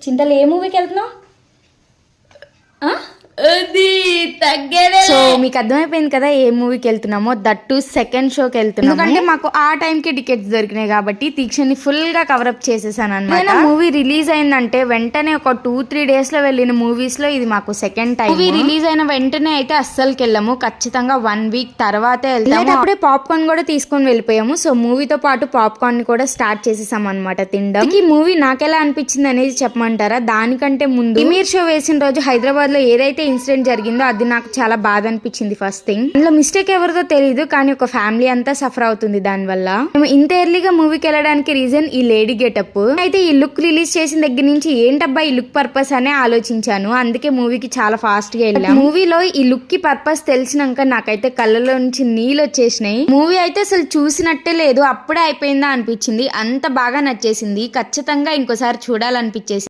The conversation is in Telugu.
చింతలు ఏ మూవీకి వెళ్తున్నావు? సో మీకు అర్థమైపోయింది కదా ఏ మూవీకి వెళ్తున్నామో. దట్టు సెకండ్ షోకి వెళ్తున్నాము. ఎందుకంటే మాకు ఆ టైంకి టికెట్స్ దొరికినాయి కాబట్టి దీక్షని ఫుల్ గా కవరప్ చేసేసాను అనమాట. మూవీ రిలీజ్ అయిందంటే వెంటనే ఒక 2-3 days లో వెళ్ళిన మూవీస్ లో ఇది మాకు సెకండ్ టైం. మూవీ రిలీజ్ అయిన వెంటనే అయితే అస్సలుకి వెళ్ళాము, ఖచ్చితంగా 1 week తర్వాతే వెళ్తాము. అప్పుడే పాప్కార్న్ కూడా తీసుకొని వెళ్ళిపోయాము. సో మూవీతో పాటు పాప్కార్న్ ని కూడా స్టార్ట్ చేసేసాం అనమాట తినడం. ఈ మూవీ నాకెలా అనిపించింది అనేది చెప్పమంటారా? దానికంటే ముందు ప్రీమియర్ షో వేసిన రోజు హైదరాబాద్ లో ఏదైతే ఇన్సిడెంట్ జరిగిందో అది నాకు చాలా బాధ అనిపించింది. ఫస్ట్ థింగ్, అందులో మిస్టేక్ ఎవరిదో తెలియదు, కానీ ఒక ఫ్యామిలీ అంతా సఫర్ అవుతుంది దాని వల్ల. మేము ఇంత ఎర్లీగా మూవీకి వెళ్ళడానికి రీజన్ ఈ లేడీ గెటప్. అయితే ఈ లుక్ రిలీజ్ చేసిన దగ్గర నుంచి ఏంటబ్బా ఈ లుక్ పర్పస్ అనే ఆలోచించాను. అందుకే మూవీకి చాలా ఫాస్ట్ గా వెళ్ళాం. మూవీలో ఈ లుక్ కి పర్పస్ తెలిసినాక నాకైతే కళ్ళలో నుంచి నీళ్ళు వచ్చేసినాయి. మూవీ అయితే అసలు చూసినట్టే లేదు, అప్పుడే అయిపోయిందా అనిపించింది. అంత బాగా నచ్చేసింది, ఖచ్చితంగా ఇంకోసారి చూడాలనిపించేసి